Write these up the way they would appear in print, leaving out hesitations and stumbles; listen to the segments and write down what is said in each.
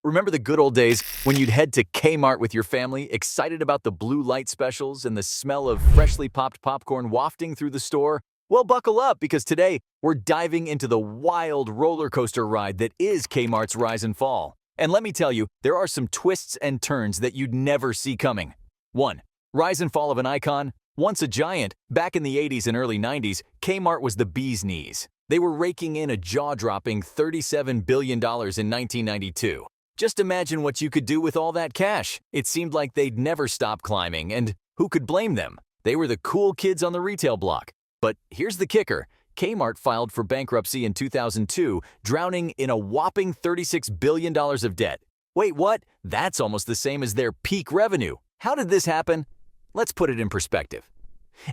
Remember the good old days when you'd head to Kmart with your family, excited about the blue light specials and the smell of freshly popped popcorn wafting through the store? Well, buckle up because today we're diving into the wild roller coaster ride that is Kmart's rise and fall. And let me tell you, there are some twists and turns that you'd never see coming. 1. Rise and fall of an icon. Once a giant, back in the 80s and early 90s, Kmart was the bee's knees. They were raking in a jaw-dropping $37 billion in 1992. Just imagine what you could do with all that cash. It seemed like they'd never stop climbing, and who could blame them? They were the cool kids on the retail block. But here's the kicker. Kmart filed for bankruptcy in 2002, drowning in a whopping $36 billion of debt. Wait, what? That's almost the same as their peak revenue. How did this happen? Let's put it in perspective.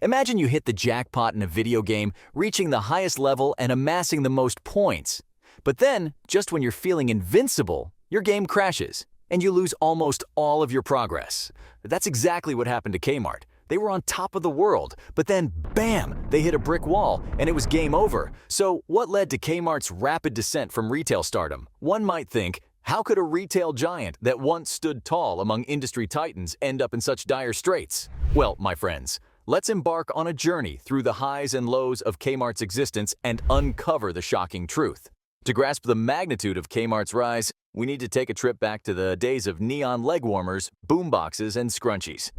Imagine you hit the jackpot in a video game, reaching the highest level and amassing the most points. But then, just when you're feeling invincible, your game crashes, and you lose almost all of your progress. That's exactly what happened to Kmart. They were on top of the world, but then, bam, they hit a brick wall, and it was game over. So what led to Kmart's rapid descent from retail stardom? One might think, how could a retail giant that once stood tall among industry titans end up in such dire straits? Well, my friends, let's embark on a journey through the highs and lows of Kmart's existence and uncover the shocking truth. To grasp the magnitude of Kmart's rise, we need to take a trip back to the days of neon leg warmers, boomboxes, and scrunchies.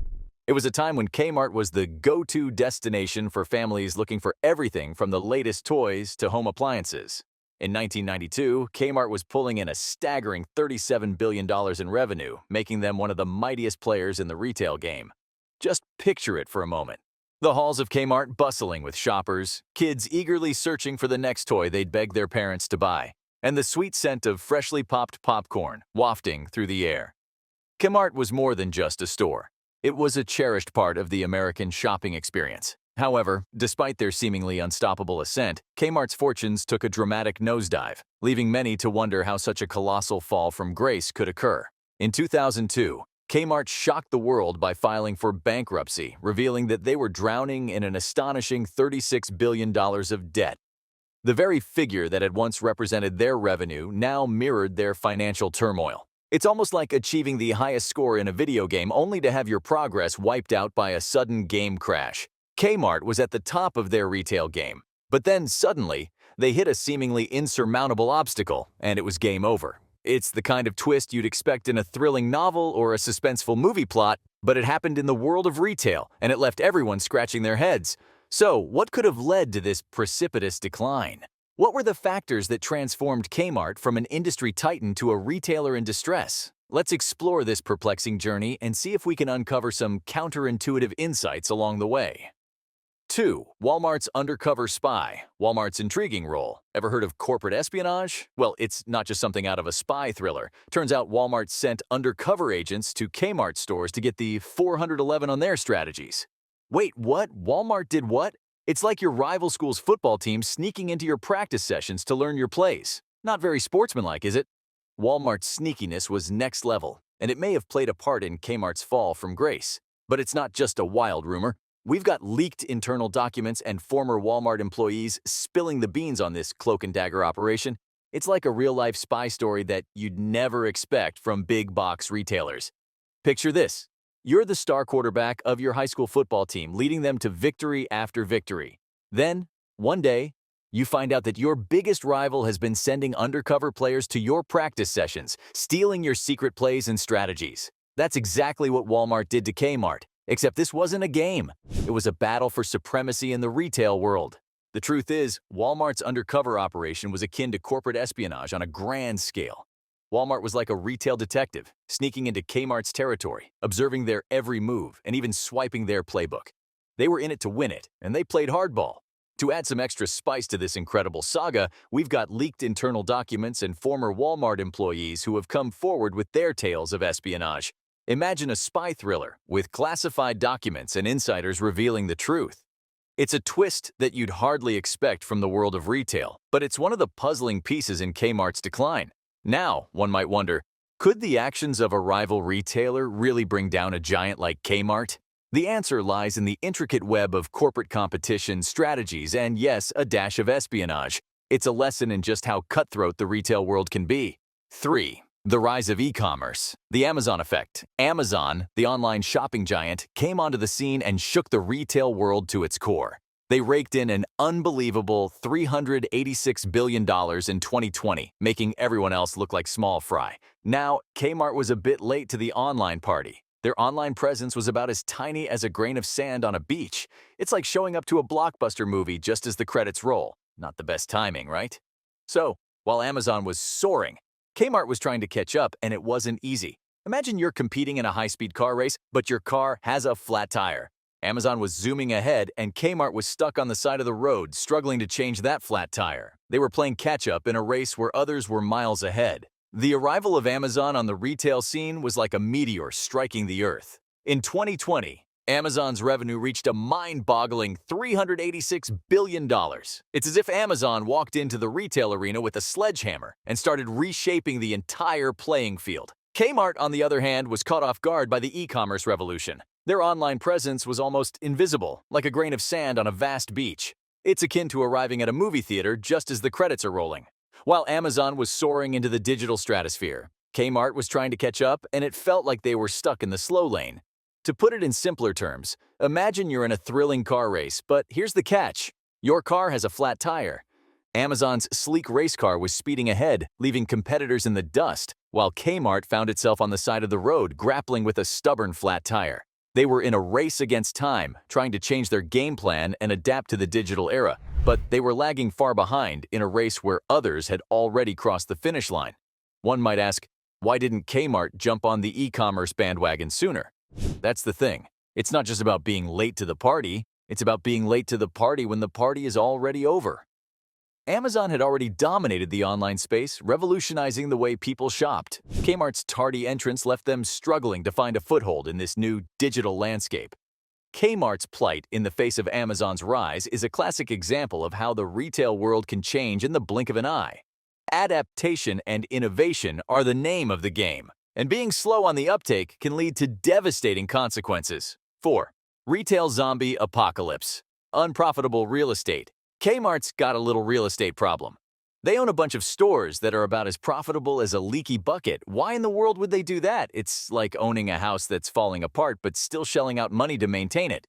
It was a time when Kmart was the go-to destination for families looking for everything from the latest toys to home appliances. In 1992, Kmart was pulling in a staggering $37 billion in revenue, making them one of the mightiest players in the retail game. Just picture it for a moment. The halls of Kmart bustling with shoppers, kids eagerly searching for the next toy they'd beg their parents to buy, and the sweet scent of freshly popped popcorn wafting through the air. Kmart was more than just a store. It was a cherished part of the American shopping experience. However, despite their seemingly unstoppable ascent, Kmart's fortunes took a dramatic nosedive, leaving many to wonder how such a colossal fall from grace could occur. In 2002, Kmart shocked the world by filing for bankruptcy, revealing that they were drowning in an astonishing $36 billion of debt. The very figure that had once represented their revenue now mirrored their financial turmoil. It's almost like achieving the highest score in a video game only to have your progress wiped out by a sudden game crash. Kmart was at the top of their retail game, but then suddenly, they hit a seemingly insurmountable obstacle, and it was game over. It's the kind of twist you'd expect in a thrilling novel or a suspenseful movie plot, but it happened in the world of retail, and it left everyone scratching their heads. So, what could have led to this precipitous decline? What were the factors that transformed Kmart from an industry titan to a retailer in distress? Let's explore this perplexing journey and see if we can uncover some counterintuitive insights along the way. 2. Walmart's Undercover Spy, Walmart's intriguing role. Ever heard of corporate espionage? Well, it's not just something out of a spy thriller. Turns out Walmart sent undercover agents to Kmart stores to get the 411 on their strategies. Wait, what? Walmart did what? It's like your rival school's football team sneaking into your practice sessions to learn your plays. Not very sportsmanlike, is it? Walmart's sneakiness was next level, and it may have played a part in Kmart's fall from grace. But it's not just a wild rumor. We've got leaked internal documents and former Walmart employees spilling the beans on this cloak and dagger operation. It's like a real-life spy story that you'd never expect from big box retailers. Picture this. You're the star quarterback of your high school football team, leading them to victory after victory. Then, one day, you find out that your biggest rival has been sending undercover players to your practice sessions, stealing your secret plays and strategies. That's exactly what Walmart did to Kmart. Except this wasn't a game. It was a battle for supremacy in the retail world. The truth is, Walmart's undercover operation was akin to corporate espionage on a grand scale. Walmart was like a retail detective, sneaking into Kmart's territory, observing their every move, and even swiping their playbook. They were in it to win it, and they played hardball. To add some extra spice to this incredible saga, we've got leaked internal documents and former Walmart employees who have come forward with their tales of espionage. Imagine a spy thriller with classified documents and insiders revealing the truth. It's a twist that you'd hardly expect from the world of retail, but it's one of the puzzling pieces in Kmart's decline. Now, one might wonder, could the actions of a rival retailer really bring down a giant like Kmart? The answer lies in the intricate web of corporate competition, strategies, and yes, a dash of espionage. It's a lesson in just how cutthroat the retail world can be. 3. The rise of e-commerce. The Amazon effect. Amazon, the online shopping giant, came onto the scene and shook the retail world to its core. They raked in an unbelievable $386 billion in 2020, making everyone else look like small fry. Now, Kmart was a bit late to the online party. Their online presence was about as tiny as a grain of sand on a beach. It's like showing up to a blockbuster movie just as the credits roll. Not the best timing, right? So, while Amazon was soaring, Kmart was trying to catch up, and it wasn't easy. Imagine you're competing in a high-speed car race, but your car has a flat tire. Amazon was zooming ahead, and Kmart was stuck on the side of the road, struggling to change that flat tire. They were playing catch-up in a race where others were miles ahead. The arrival of Amazon on the retail scene was like a meteor striking the earth. In 2020, Amazon's revenue reached a mind-boggling $386 billion. It's as if Amazon walked into the retail arena with a sledgehammer and started reshaping the entire playing field. Kmart, on the other hand, was caught off guard by the e-commerce revolution. Their online presence was almost invisible, like a grain of sand on a vast beach. It's akin to arriving at a movie theater just as the credits are rolling. While Amazon was soaring into the digital stratosphere, Kmart was trying to catch up, and it felt like they were stuck in the slow lane. To put it in simpler terms, imagine you're in a thrilling car race, but here's the catch. Your car has a flat tire. Amazon's sleek race car was speeding ahead, leaving competitors in the dust, while Kmart found itself on the side of the road grappling with a stubborn flat tire. They were in a race against time, trying to change their game plan and adapt to the digital era, but they were lagging far behind in a race where others had already crossed the finish line. One might ask, why didn't Kmart jump on the e-commerce bandwagon sooner? That's the thing. It's not just about being late to the party, it's about being late to the party when the party is already over. Amazon had already dominated the online space, revolutionizing the way people shopped. Kmart's tardy entrance left them struggling to find a foothold in this new digital landscape. Kmart's plight in the face of Amazon's rise is a classic example of how the retail world can change in the blink of an eye. Adaptation and innovation are the name of the game, and being slow on the uptake can lead to devastating consequences. 4. Retail zombie apocalypse. Unprofitable real estate. Kmart's got a little real estate problem. They own a bunch of stores that are about as profitable as a leaky bucket. Why in the world would they do that? It's like owning a house that's falling apart but still shelling out money to maintain it.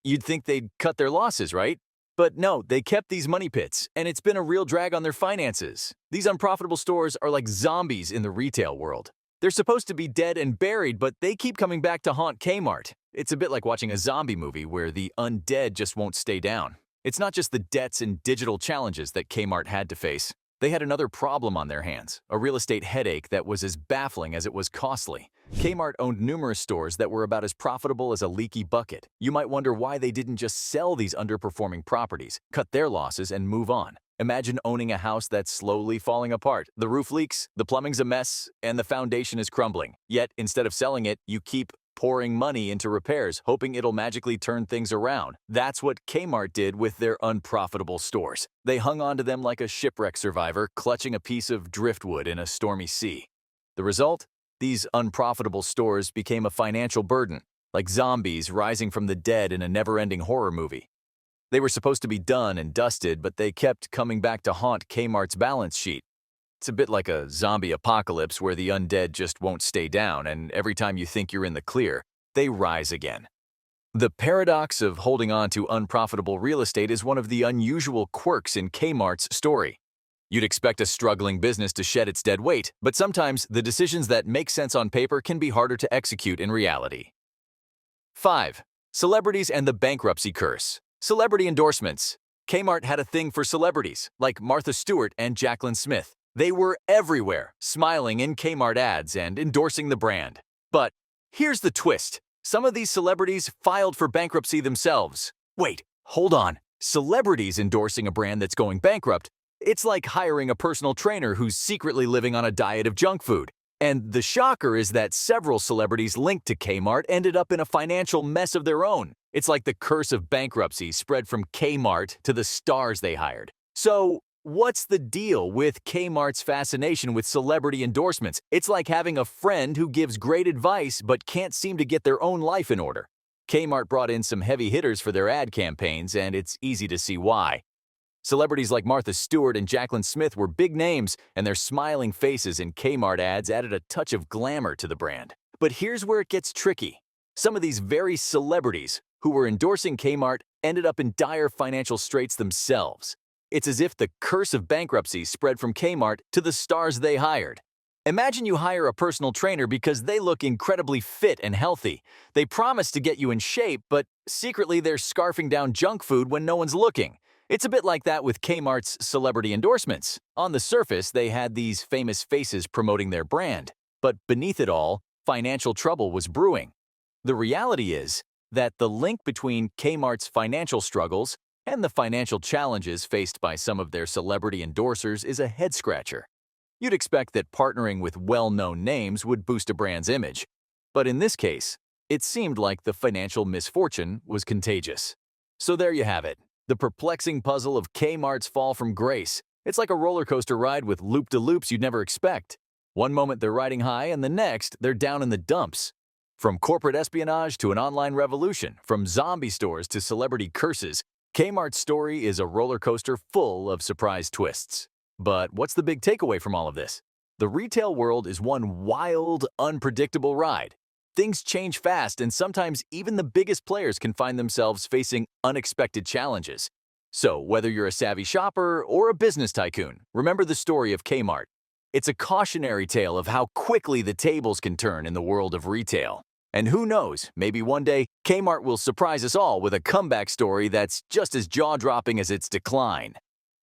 You'd think they'd cut their losses, right? But no, they kept these money pits, and it's been a real drag on their finances. These unprofitable stores are like zombies in the retail world. They're supposed to be dead and buried, but they keep coming back to haunt Kmart. It's a bit like watching a zombie movie where the undead just won't stay down. It's not just the debts and digital challenges that Kmart had to face. They had another problem on their hands, a real estate headache that was as baffling as it was costly. Kmart owned numerous stores that were about as profitable as a leaky bucket. You might wonder why they didn't just sell these underperforming properties, cut their losses, and move on. Imagine owning a house that's slowly falling apart. The roof leaks, the plumbing's a mess, and the foundation is crumbling. Yet, instead of selling it, you keep pouring money into repairs, hoping it'll magically turn things around. That's what Kmart did with their unprofitable stores. They hung onto them like a shipwreck survivor clutching a piece of driftwood in a stormy sea. The result? These unprofitable stores became a financial burden, like zombies rising from the dead in a never-ending horror movie. They were supposed to be done and dusted, but they kept coming back to haunt Kmart's balance sheet. It's a bit like a zombie apocalypse where the undead just won't stay down, and every time you think you're in the clear, they rise again. The paradox of holding on to unprofitable real estate is one of the unusual quirks in Kmart's story. You'd expect a struggling business to shed its dead weight, but sometimes the decisions that make sense on paper can be harder to execute in reality. 5. Celebrities and the bankruptcy curse. Celebrity endorsements. Kmart had a thing for celebrities, like Martha Stewart and Jaclyn Smith. They were everywhere, smiling in Kmart ads and endorsing the brand. But here's the twist. Some of these celebrities filed for bankruptcy themselves. Wait, hold on. Celebrities endorsing a brand that's going bankrupt? It's like hiring a personal trainer who's secretly living on a diet of junk food. And the shocker is that several celebrities linked to Kmart ended up in a financial mess of their own. It's like the curse of bankruptcy spread from Kmart to the stars they hired. So, what's the deal with Kmart's fascination with celebrity endorsements? It's like having a friend who gives great advice but can't seem to get their own life in order. Kmart brought in some heavy hitters for their ad campaigns, and it's easy to see why. Celebrities like Martha Stewart and Jaclyn Smith were big names, and their smiling faces in Kmart ads added a touch of glamour to the brand. But here's where it gets tricky. Some of these very celebrities who were endorsing Kmart ended up in dire financial straits themselves. It's as if the curse of bankruptcy spread from Kmart to the stars they hired. Imagine you hire a personal trainer because they look incredibly fit and healthy. They promise to get you in shape, but secretly they're scarfing down junk food when no one's looking. It's a bit like that with Kmart's celebrity endorsements. On the surface, they had these famous faces promoting their brand, but beneath it all, financial trouble was brewing. The reality is that the link between Kmart's financial struggles and the financial challenges faced by some of their celebrity endorsers is a head-scratcher. You'd expect that partnering with well-known names would boost a brand's image, but in this case, it seemed like the financial misfortune was contagious. So there you have it. The perplexing puzzle of Kmart's fall from grace. It's like a roller coaster ride with loop-de-loops you'd never expect. One moment they're riding high, and the next, they're down in the dumps. From corporate espionage to an online revolution, from zombie stores to celebrity curses, Kmart's story is a roller coaster full of surprise twists. But what's the big takeaway from all of this? The retail world is one wild, unpredictable ride. Things change fast, and sometimes even the biggest players can find themselves facing unexpected challenges. So, whether you're a savvy shopper or a business tycoon, remember the story of Kmart. It's a cautionary tale of how quickly the tables can turn in the world of retail. And who knows, maybe one day, Kmart will surprise us all with a comeback story that's just as jaw-dropping as its decline.